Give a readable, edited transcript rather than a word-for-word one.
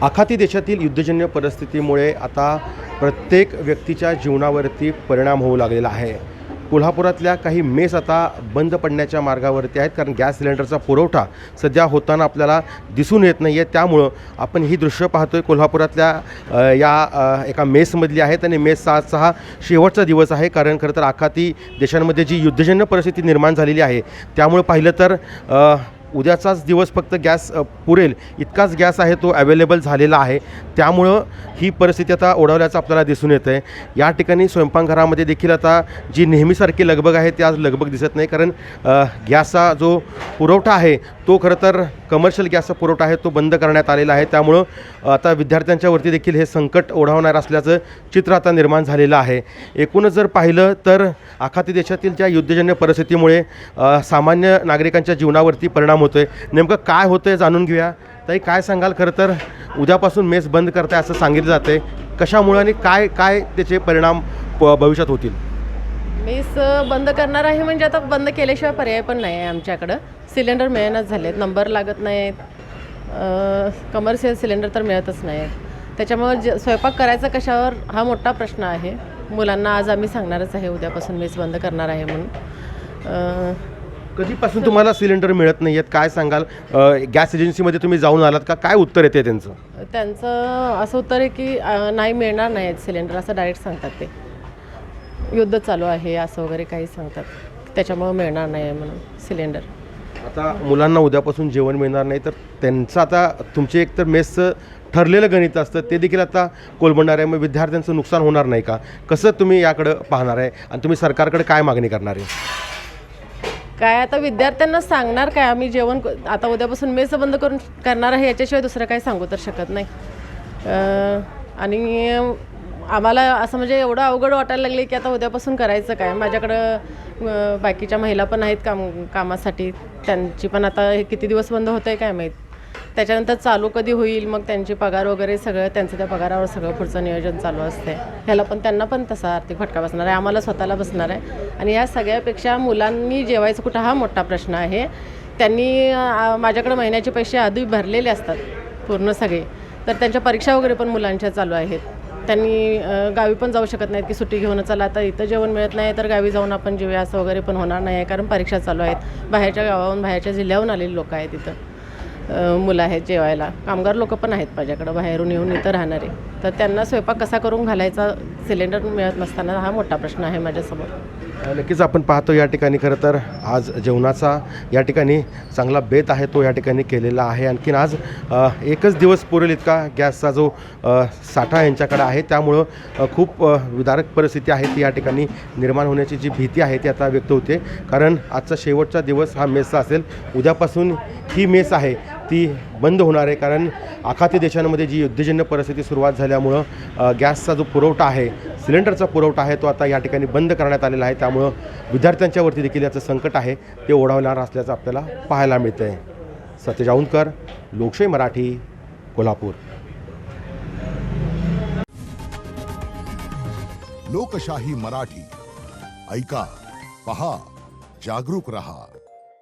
आखाती देशातील युद्धजन्य परिस्थितीमुळे आता प्रत्येक व्यक्तीच्या जीवनावरती परिणाम होऊ लागलेला आहे। कोल्हापुरातल्या काही मेस आता बंद पडण्याच्या मार्गावरती आहेत, कारण गॅस सिलेंडरचा पुरवठा सध्या होताना आपल्याला दिसून येत नाही आहे। त्यामुळं आपण ही दृश्य पाहतोय कोल्हापुरातल्या एका मेसमधली आहेत आणि मेसचा आजचा हा शेवटचा दिवस आहे। कारण खरं तर आखाती देशांमध्ये जी युद्धजन्य परिस्थिती निर्माण झालेली आहे, त्यामुळे पाहिलं तर उद्याचाच दिवस फक्त गॅस पुरेल इतकाच गॅस आहे तो अवेलेबल झालेला आहे। त्यामुळं ही परिस्थिती आता ओढवल्याचं आपल्याला दिसून येतं आहे। या ठिकाणी स्वयंपाकघरामध्ये देखील आता जी नेहमीसारखी लगबग आहे ती आज लगबग दिसत नाही, कारण गॅसचा जो पुरवठा आहे तो खरं तर कमर्शियल गॅसचा पुरवठा आहे तो बंद करण्यात आलेला आहे। त्यामुळं आता विद्यार्थ्यांच्यावरती देखील हे संकट ओढवणार असल्याचं चित्र आता निर्माण झालेलं आहे। एकूणच जर पाहिलं तर आखाती देशातील ज्या युद्धजन्य परिस्थितीमुळे सामान्य नागरिकांच्या जीवनावरती परिणाम होतोय। नेमकं काय होतंय जाणून घेऊया। ताई, काय सांगाल? खरं तर उद्यापासून मेस बंद करताय असं सांगितलं जातंय, कशामुळे आणि काय काय त्याचे परिणाम भविष्यात होतील? मेस बंद करणार आहे म्हणजे आता बंद केल्याशिवाय पर्याय पण नाही आहे आमच्याकडं। सिलेंडर मिळेनाच झालेत, नंबर लागत नाहीत, कमर्शियल सिलेंडर तर मिळतच नाही आहेत। त्याच्यामुळे स्वयंपाक करायचा कशावर हा मोठा प्रश्न आहे। मुलांना आज आम्ही सांगणारच आहे उद्यापासून मेस बंद करणार आहे म्हणून। कधीपासून तुम्हाला सिलेंडर मिळत नाही आहेत, काय सांगाल? गॅस एजन्सीमध्ये तुम्ही जाऊन आलात का? काय उत्तर येते त्यांचं? त्यांचं असं उत्तर आहे की नाही मिळणार नाही आहेत सिलेंडर, असं डायरेक्ट सांगतात। ते युद्ध चालू आहे असं वगैरे काही सांगतात, त्याच्यामुळं मिळणार नाही आहे म्हणून सिलेंडर। आता मुलांना उद्यापासून जेवण मिळणार नाही तर त्यांचं आता तुमचे एकतर मेसचं ठरलेलं गणित असतं ते देखील आता कोलमडणार आहे। मग विद्यार्थ्यांचं नुकसान होणार नाही का? कसं तुम्ही याकडं पाहणार आहे आणि तुम्ही सरकारकडे काय मागणी करणार आहे? काय आता विद्यार्थ्यांना सांगणार काय आम्ही? जेवण आता उद्यापासून मेस बंद करून करणार आहे, याच्याशिवाय दुसरं काही सांगू तर शकत नाही। आणि आम्हाला असं म्हणजे एवढं अवघड वाटायला लागले की आता उद्यापासून करायचं काय? माझ्याकडं बाकीच्या महिला पण आहेत कामासाठी, त्यांची पण आता हे किती दिवस बंद होतं आहे काय माहीत। त्याच्यानंतर चालू कधी होईल, मग त्यांची पगार वगैरे सगळं त्यांचं त्या पगारावर सगळं पुढचं नियोजन चालू असते। ह्याला पण त्यांना पण तसा आर्थिक फटका बसणार आहे, आम्हाला स्वतःला बसणार आहे। आणि या सगळ्यापेक्षा मुलांनी जेवायचं कुठं हा मोठा प्रश्न आहे। त्यांनी माझ्याकडे महिन्याचे पैसे आधी भरलेले असतात पूर्ण सगळे, तर त्यांच्या परीक्षा वगैरे पण मुलांच्या चालू आहेत। त्यांनी गावी पण जाऊ शकत नाहीत की सुट्टी घेऊन चला आता इथं जेवण मिळत नाही तर गावी जाऊन आपण जेवूया असं वगैरे पण होणार नाही आहे, कारण परीक्षा चालू आहेत। बाहेरच्या गावाहून बाहेरच्या जिल्ह्याहून आलेले लोक आहेत, इथं मुलं आहेत जेवायला, कामगार लोक पण आहेत माझ्याकडं बाहेरून येऊन इथं राहणारे। तर त्यांना स्वयंपाक कसा करून घालायचा सिलेंडर मिळत नसताना हा मोठा प्रश्न आहे माझ्यासमोर। नक्कीच आपण पाहतो या ठिकाणी खरं तर आज जेवणाचा या ठिकाणी चांगला बेत आहे तो या ठिकाणी केलेला आहे। आणखीन आज एकच दिवस पुरेल इतका गॅसचा जो साठा यांच्याकडे आहे, त्यामुळं खूप विदारक परिस्थिती आहे ती या ठिकाणी निर्माण होण्याची जी भीती आहे ती आता व्यक्त होते। कारण आजचा शेवटचा दिवस हा मेसचा असेल, उद्यापासून ही मेस आहे ती बंद होणार आहे। कारण आखाती देशांमध्ये जी युद्धजन्य परिस्थिती सुरुवात झाल्यामुळं गॅसचा जो पुरवठा आहे, सिलेंडरचा पुरवठा आहे तो आता या ठिकाणी बंद करण्यात आलेला आहे। त्यामुळं विद्यार्थ्यांच्यावरती देखील याचं संकट आहे ते ओढवणार असल्याचं आपल्याला पाहायला मिळतं आहे। सत्यज औंधकर, लोकशाही मराठी, कोल्हापूर। लोकशाही मराठी ऐका, पहा, जागरूक रहा।